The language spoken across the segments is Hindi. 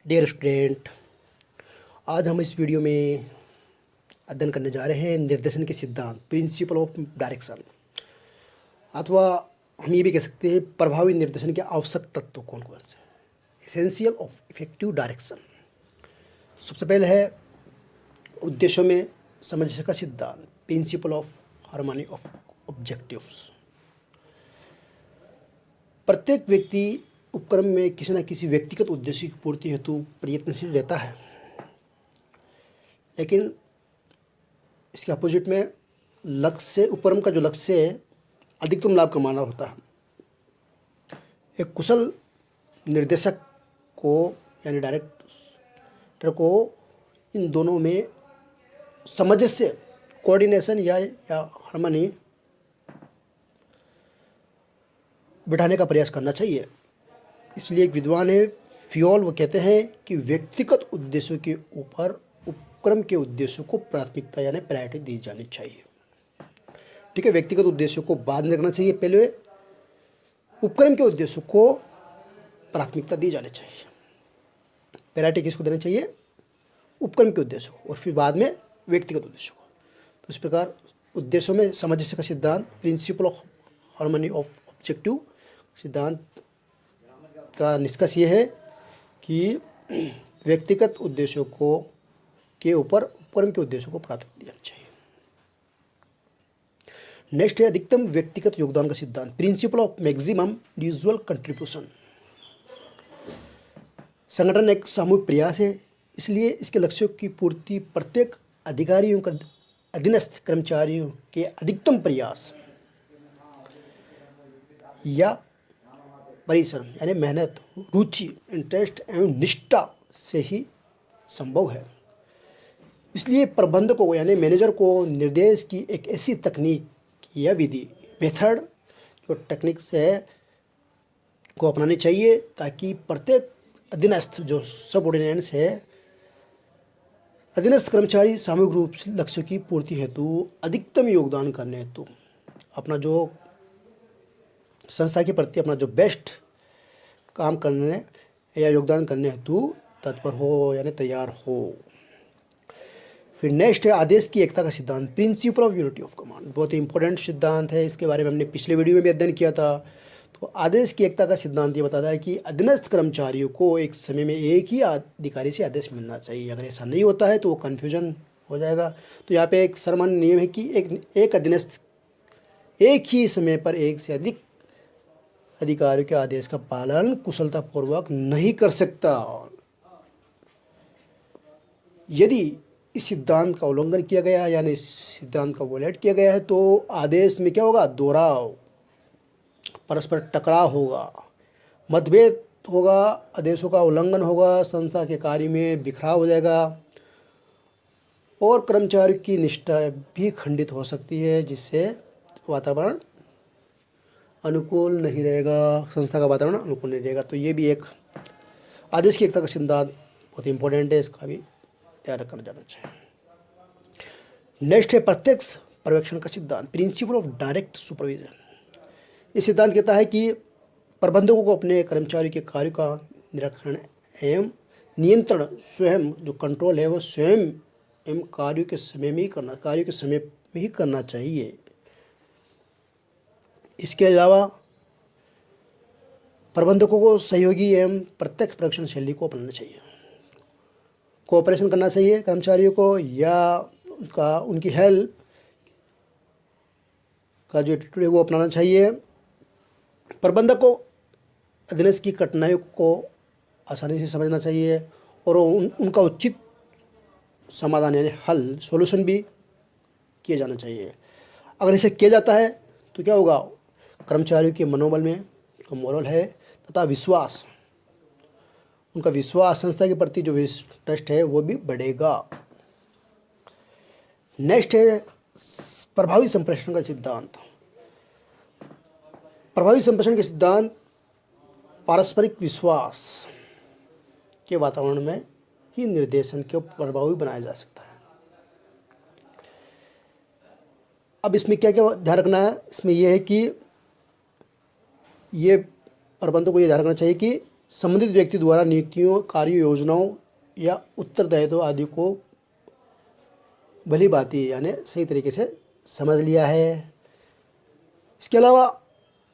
डियर स्टूडेंट, आज हम इस वीडियो में अध्ययन करने जा रहे हैं निर्देशन के सिद्धांत, प्रिंसिपल ऑफ डायरेक्शन, अथवा हम ये भी कह सकते हैं प्रभावी निर्देशन के आवश्यक तत्व कौन कौन से, एसेंशियल ऑफ इफेक्टिव डायरेक्शन। सबसे पहले है उद्देश्यों में सामंजस्य का सिद्धांत, principle of harmony of objectives. प्रत्येक व्यक्ति उपक्रम में किसी न किसी व्यक्तिगत उद्देश्य की पूर्ति हेतु प्रयत्नशील रहता है, लेकिन इसके अपोजिट में लक्ष्य, उपक्रम का जो लक्ष्य है अधिकतम लाभ कमाना होता है। एक कुशल निर्देशक को यानी डायरेक्टर को इन दोनों में सामंजस्य, कोऑर्डिनेशन या हार्मनी बिठाने का प्रयास करना चाहिए। इसलिए एक विद्वान है फ्योल, वो कहते हैं कि व्यक्तिगत उद्देश्यों के ऊपर उपक्रम के उद्देश्यों को प्राथमिकता यानी प्रायोरिटी दी जानी चाहिए। ठीक है, व्यक्तिगत उद्देश्यों को बाद में रखना चाहिए, पहले उपक्रम के उद्देश्यों को प्राथमिकता दी जानी चाहिए। प्रायोरिटी किसको देना चाहिए? उपक्रम के उद्देश्यों को, और फिर बाद में व्यक्तिगत उद्देश्यों को। तो इस प्रकार उद्देश्यों में सामंजस्य का सिद्धांत, principle of harmony of objective सिद्धांत का निष्कर्ष ये है कि व्यक्तिगत उद्देश्यों को के ऊपर उपक्रम के उद्देश्यों को प्राथमिकता देनी चाहिए। नेक्स्ट है अधिकतम व्यक्तिगत योगदान का सिद्धांत, principle of maximum individual contribution. संगठन एक सामूहिक प्रयास है, इसलिए इसके लक्ष्यों की पूर्ति प्रत्येक अधिकारियों का अधीनस्थ कर्मचारियों के अधिकतम प्रयास या परिश्रम यानी मेहनत, रुचि, इंटरेस्ट एवं निष्ठा से ही संभव है। इसलिए प्रबंधकों यानी मैनेजर को निर्देश की एक ऐसी तकनीक या विधि, मेथड, जो टेक्निक्स है को अपनानी चाहिए ताकि प्रत्येक अधीनस्थ जो सबऑर्डिनेट्स है, अधीनस्थ कर्मचारी सामूहिक रूप से लक्ष्य की पूर्ति हेतु अधिकतम योगदान करने हेतु अपना जो संस्था के प्रति अपना जो बेस्ट काम करने या योगदान करने हेतु तत्पर हो यानी तैयार हो। फिर नेक्स्ट है आदेश की एकता का सिद्धांत, principle of unity of command. बहुत ही इंपॉर्टेंट सिद्धांत है, इसके बारे में हमने पिछले वीडियो में भी अध्ययन किया था। तो आदेश की एकता का सिद्धांत ये बताता है कि अधीनस्थ कर्मचारियों को एक समय में एक ही अधिकारी से आदेश मिलना चाहिए। अगर ऐसा नहीं होता है तो वो कन्फ्यूजन हो जाएगा। तो यहाँ पे एक सामान्य नियम है कि एक अधीनस्थ एक ही समय पर एक से अधिक अधिकारियों के आदेश का पालन कुशलतापूर्वक नहीं कर सकता। यदि इस सिद्धांत का उल्लंघन किया गया यानी इस सिद्धांत का वोलेट किया गया है तो आदेश में क्या होगा? दोहराव, परस्पर टकराव होगा, मतभेद होगा, आदेशों का उल्लंघन होगा, संस्था के कार्य में बिखराव हो जाएगा और कर्मचारी की निष्ठा भी खंडित हो सकती है, जिससे वातावरण अनुकूल नहीं रहेगा, संस्था का वातावरण अनुकूल नहीं रहेगा। तो ये भी एक आदेश की एकता का सिद्धांत बहुत इंपॉर्टेंट है, इसका भी ध्यान रखना जाना चाहिए। नेक्स्ट है प्रत्यक्ष पर्यवेक्षण का सिद्धांत, प्रिंसिपल ऑफ डायरेक्ट सुपरविजन। ये सिद्धांत कहता है कि प्रबंधकों को अपने कर्मचारी के कार्य का निरीक्षण एवं नियंत्रण स्वयं, जो कंट्रोल है वो स्वयं एवं कार्य के समय में ही करना चाहिए। इसके अलावा प्रबंधकों को सहयोगी एवं प्रत्यक्ष पर्यवेक्षण शैली को अपनाना चाहिए, कोऑपरेशन करना चाहिए कर्मचारियों को, या उनकी हेल्प का जो एटीट्यूड है वो अपनाना चाहिए। प्रबंधक को अधीनस्थ की कठिनाइयों को आसानी से समझना चाहिए और उनका उचित समाधान यानी हल, सॉल्यूशन भी किया जाना चाहिए। अगर इसे किया जाता है तो क्या होगा? कर्मचारियों के मनोबल में जो मोरल है तथा विश्वास, उनका विश्वास संस्था के प्रति जो ट्रस्ट है वो भी बढ़ेगा। नेक्स्ट है प्रभावी संप्रेषण का सिद्धांत। प्रभावी संप्रेषण के सिद्धांत पारस्परिक विश्वास के वातावरण में ही निर्देशन को प्रभावी बनाया जा सकता है। अब इसमें क्या क्या ध्यान रखना है? इसमें यह है कि ये प्रबंधकों को ये ध्यान रखना चाहिए कि संबंधित व्यक्ति द्वारा नीतियों, कार्य योजनाओं या उत्तरदायित्व आदि को भली भांति यानी सही तरीके से समझ लिया है। इसके अलावा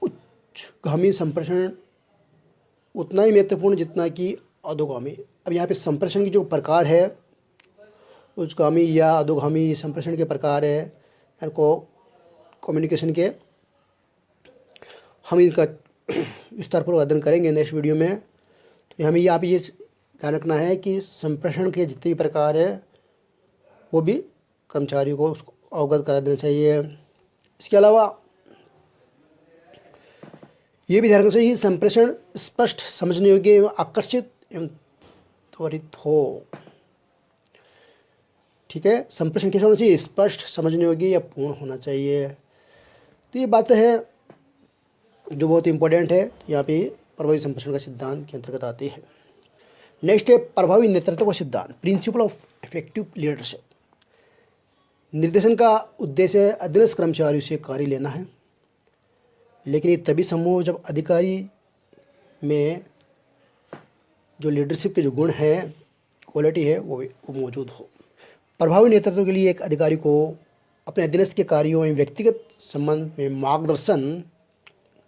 उच्चगामी संप्रेषण उतना ही महत्वपूर्ण जितना कि अधोगामी। अब यहाँ पे संप्रेषण की जो प्रकार है, उच्चगामी या अधोगामी संप्रेषण के प्रकार है, इनको कम्युनिकेशन के हम इनका विस्तारपूर्वक अध्ययन करेंगे नेक्स्ट वीडियो में। तो हमें यहाँ पे ये ध्यान रखना है कि संप्रेषण के जितने भी प्रकार है वो भी कर्मचारियों को उसको अवगत करा देना चाहिए। इसके अलावा ये भी ध्यान रखना चाहिए कि संप्रेषण स्पष्ट, समझने योग्य एवं आकर्षित एवं त्वरित हो। ठीक है, संप्रेषण कैसा होना चाहिए? स्पष्ट, समझने योग्य या पूर्ण होना चाहिए। तो ये बातें हैं जो बहुत इंपॉर्टेंट है, यहाँ पे प्रभावी संप्रेषण का सिद्धांत के अंतर्गत आती है। नेक्स्ट है प्रभावी नेतृत्व का सिद्धांत, प्रिंसिपल ऑफ इफेक्टिव लीडरशिप। निर्देशन का उद्देश्य अधीनस्थ कर्मचारियों से कार्य लेना है, लेकिन ये तभी संभव हो जब अधिकारी में जो लीडरशिप के जो गुण हैं, क्वालिटी है, वो मौजूद हो। प्रभावी नेतृत्व के लिए एक अधिकारी को अपने अधीनस्थ के कार्यों एवं व्यक्तिगत संबंध में मार्गदर्शन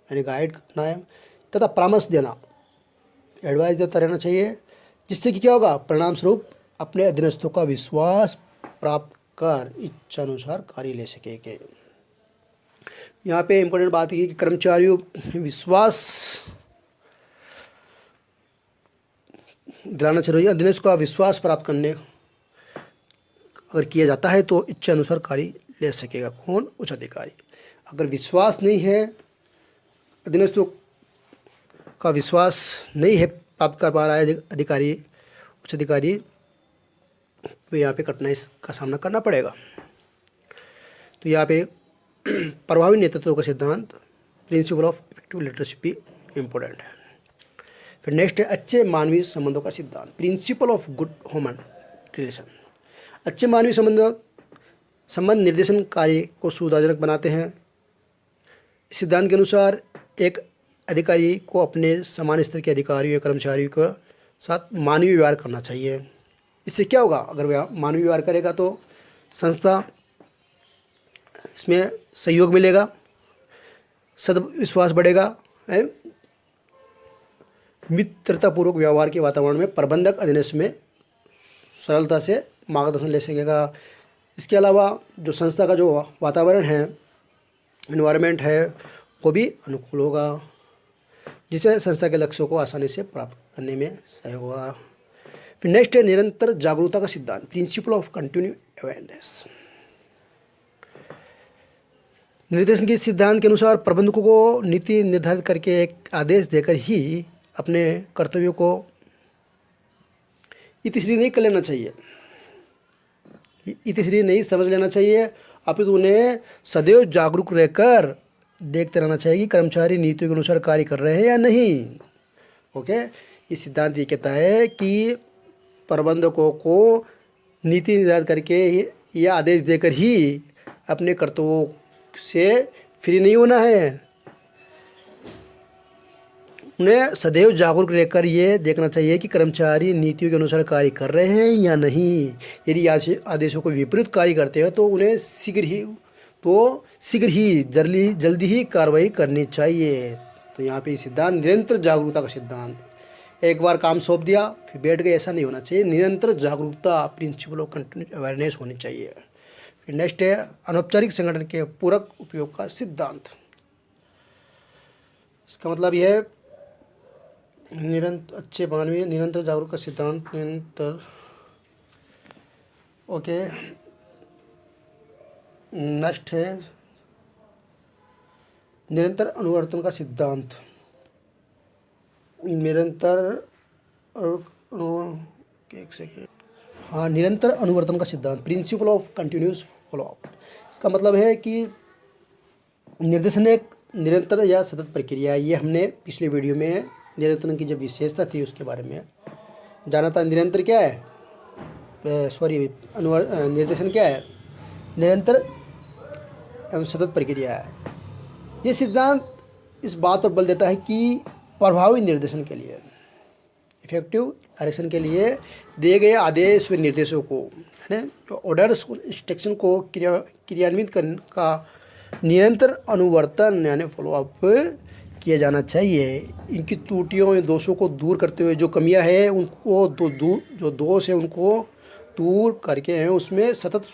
यानी गाइड करना है तथा परामर्श देना, एडवाइस देता रहना चाहिए, जिससे कि क्या होगा? परिणाम स्वरूप अपने अधीनस्थों का विश्वास प्राप्त कर इच्छानुसार कार्य ले सकेंगे। यहाँ पे इम्पोर्टेंट बात है कि कर्मचारियों विश्वास दिलाना चाहिए। अधीनस्थ का विश्वास प्राप्त करने अगर किया जाता है तो इच्छा अनुसार कार्य ले सकेगा। कौन? उच्च अधिकारी। अगर विश्वास नहीं है, अधीनस्थों का विश्वास नहीं है प्राप्त कर पा रहा है अधिकारी, उच्च अधिकारी, तो यहाँ पे कठिनाई का सामना करना पड़ेगा। तो यहाँ पे प्रभावी नेतृत्व का सिद्धांत, प्रिंसिपल ऑफ इफेक्टिव लीडरशिप भी इम्पोर्टेंट है। फिर नेक्स्ट है अच्छे मानवीय संबंधों का सिद्धांत, principle of good human relation. अच्छे मानवीय संबंध निर्देशन कार्य को सुविधाजनक बनाते हैं। इस सिद्धांत के अनुसार एक अधिकारी को अपने समान स्तर के अधिकारियों या कर्मचारियों के साथ मानवीय व्यवहार करना चाहिए। इससे क्या होगा? अगर वह मानवीय व्यवहार करेगा तो संस्था इसमें सहयोग मिलेगा, सद्विश्वास बढ़ेगा, मित्रतापूर्वक व्यवहार के वातावरण में प्रबंधक अधीनस्थ में सरलता से मार्गदर्शन ले सकेगा। इसके अलावा जो संस्था का जो वातावरण है, एनवायरनमेंट है, वो भी अनुकूल होगा, जिससे संस्था के लक्ष्यों को आसानी से प्राप्त करने में सहयोग होगा। फिर नेक्स्ट है निरंतर जागरूकता का सिद्धांत, प्रिंसिपल ऑफ कंटिन्यू अवेयरनेस। निर्देशन के सिद्धांत के अनुसार प्रबंधकों को नीति निर्धारित करके एक आदेश देकर ही अपने कर्तव्यों को इतिश्री नहीं कर लेना चाहिए, इतिश्री नहीं समझ लेना चाहिए, अपितु उन्हें सदैव जागरूक रहकर देखते रहना चाहिए कि कर्मचारी नीतियों के अनुसार कार्य कर रहे हैं या नहीं। ओके, ये सिद्धांत ये कहता है कि प्रबंधकों को नीति निर्धारित करके या आदेश देकर ही अपने कर्तव्यों से फ्री नहीं होना है, उन्हें सदैव जागरूक रहकर ये देखना चाहिए कि कर्मचारी नीतियों के अनुसार कार्य कर रहे हैं या नहीं। यदि आदेशों को विपरीत कार्य करते हैं तो उन्हें शीघ्र ही जल्दी ही कार्रवाई करनी चाहिए। तो यहाँ पे सिद्धांत निरंतर जागरूकता का सिद्धांत, एक बार काम सौंप दिया फिर बैठ गए, ऐसा नहीं होना चाहिए। निरंतर जागरूकता, प्रिंसिपल ऑफ कंटिन्यूस अवेयरनेस होनी चाहिए। फिर नेक्स्ट है अनौपचारिक संगठन के पूरक उपयोग का सिद्धांत। इसका मतलब यह है अच्छे मानवीय निरंतर जागरूक का सिद्धांत, निरंतर। ओके, नेक्स्ट है निरंतर अनुवर्तन का सिद्धांत, निरंतर निरंतर अनुवर्तन का सिद्धांत, प्रिंसिपल ऑफ कंटिन्यूस फॉलोअप। इसका मतलब है कि निर्देशन एक निरंतर या सतत प्रक्रिया। ये हमने पिछले वीडियो में निरंतर की जो विशेषता थी उसके बारे में जाना था। निरंतर क्या है, निर्देशन क्या है? निरंतर एवं सतत प्रक्रिया है। ये सिद्धांत इस बात पर बल देता है कि प्रभावी निर्देशन के लिए इफेक्टिव डायरेक्शन के लिए दिए गए आदेश व निर्देशों को, है ना, ऑर्डर्स इंस्ट्रक्शन को क्रियान्वित करने का निरंतर अनुवर्तन यानी फॉलोअप किया जाना चाहिए। इनकी त्रुटियों या दोषों को दूर करते हुए जो कमियां हैं उनको जो दोष है उनको दूर करके हैं उसमें सतत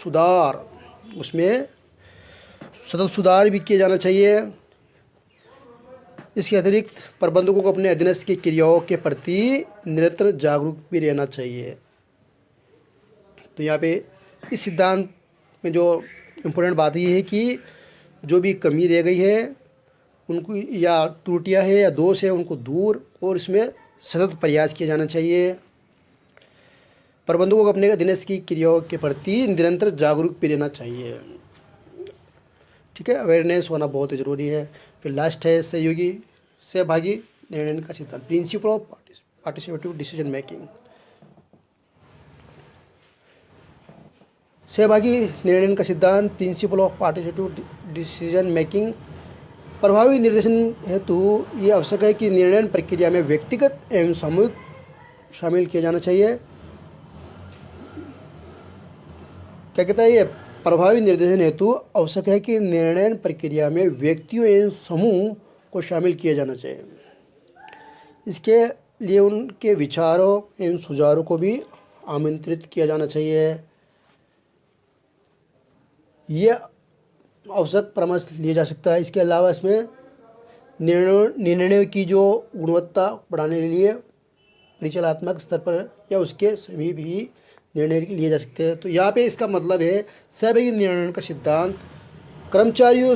सुधार भी किया जाना चाहिए। इसके अतिरिक्त प्रबंधकों को अपने अधीनस्थ की क्रियाओं के प्रति निरंतर जागरूक भी रहना चाहिए। तो यहाँ पे इस सिद्धांत में जो इम्पोर्टेंट बात ये है कि जो भी कमी रह गई है उनको या त्रुटियां है या दोष है उनको दूर और इसमें सतत प्रयास किया जाना चाहिए। प्रबंधकों को अपने अधीनस्थ की क्रियाओं के प्रति निरंतर जागरूक भी रहना चाहिए। ठीक है, अवेयरनेस होना बहुत ही ज़रूरी है। फिर लास्ट है सहभागी निर्णय का सिद्धांत, principle of participative decision making. सहभागी निर्णय का सिद्धांत, principle of participative decision making. प्रभावी निर्देशन हेतु ये आवश्यक है कि निर्णय प्रक्रिया में व्यक्तिगत एवं सामूहिक शामिल किया जाना चाहिए। क्या कहता है ये? प्रभावी निर्देशन हेतु आवश्यक है कि निर्णय प्रक्रिया में व्यक्तियों एवं समूह को शामिल किया जाना चाहिए। इसके लिए उनके विचारों एवं सुझावों को भी आमंत्रित किया जाना चाहिए। ये आवश्यक परामर्श लिया जा सकता है। इसके अलावा इसमें निर्णय की जो गुणवत्ता बढ़ाने के लिए परिचालनात्मक स्तर पर या उसके समीप ही निर्णय लिए जा सकते हैं। तो यहाँ पे इसका मतलब है सहभागी निर्णय का सिद्धांत कर्मचारियों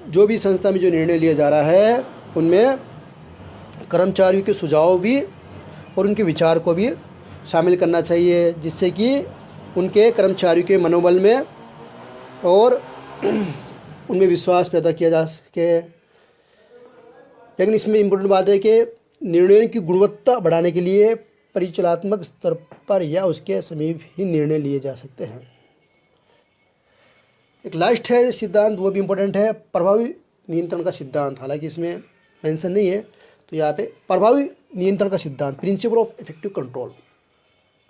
जो भी संस्था में जो निर्णय लिया जा रहा है उनमें कर्मचारियों के सुझाव भी और उनके विचार को भी शामिल करना चाहिए, जिससे कि उनके कर्मचारियों के मनोबल में और उनमें विश्वास पैदा किया जा सके। लेकिन इसमें इम्पोर्टेंट बात है कि निर्णयों की गुणवत्ता बढ़ाने के लिए परिचालनात्मक स्तर पर या उसके समीप ही निर्णय लिए जा सकते हैं। एक लास्ट है सिद्धांत, वो भी इम्पोर्टेंट है, प्रभावी नियंत्रण का सिद्धांत। हालांकि इसमें मेंशन नहीं है, तो यहाँ पे प्रभावी नियंत्रण का सिद्धांत, प्रिंसिपल ऑफ इफेक्टिव कंट्रोल।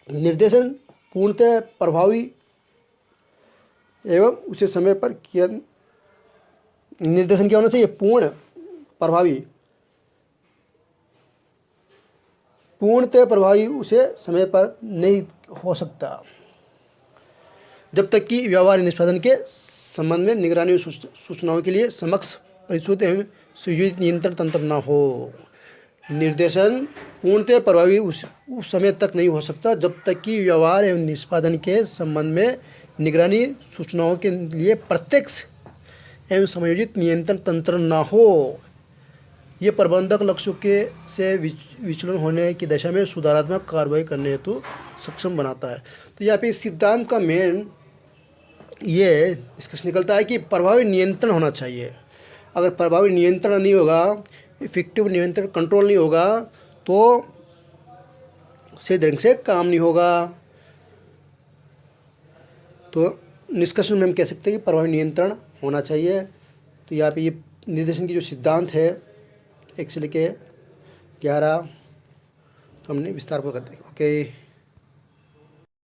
निर्देशन पूर्णतः प्रभावी एवं उसे समय पर किया। निर्देशन क्या होना चाहिए? पूर्णतः प्रभावी उसे समय पर नहीं हो सकता जब तक कि व्यवहार निष्पादन के संबंध में निगरानी और सूचनाओं के लिए समक्ष परिशुद्ध एवं सुयोजित नियंत्रण तंत्र न हो। निर्देशन पूर्णतः प्रभावी उस समय तक नहीं हो सकता जब तक कि व्यवहार एवं निष्पादन के संबंध में निगरानी सूचनाओं के लिए प्रत्यक्ष एवं समयोजित नियंत्रण तंत्र न हो। ये प्रबंधक लक्ष्यों के से विचलन होने की दिशा में सुधारात्मक कार्रवाई करने हेतु सक्षम बनाता है। तो यहाँ पे इस सिद्धांत का मेन ये निष्कर्ष निकलता है कि प्रभावी नियंत्रण होना चाहिए। अगर प्रभावी नियंत्रण नहीं होगा, इफेक्टिव नियंत्रण कंट्रोल नहीं होगा, तो सही ढंग से काम नहीं होगा। तो निष्कर्ष में हम कह सकते हैं कि प्रभावी नियंत्रण होना चाहिए। तो यहाँ पे ये निर्देशन की जो सिद्धांत है 1 से लेके 11 हमने विस्तार पर कर दिया। ओके।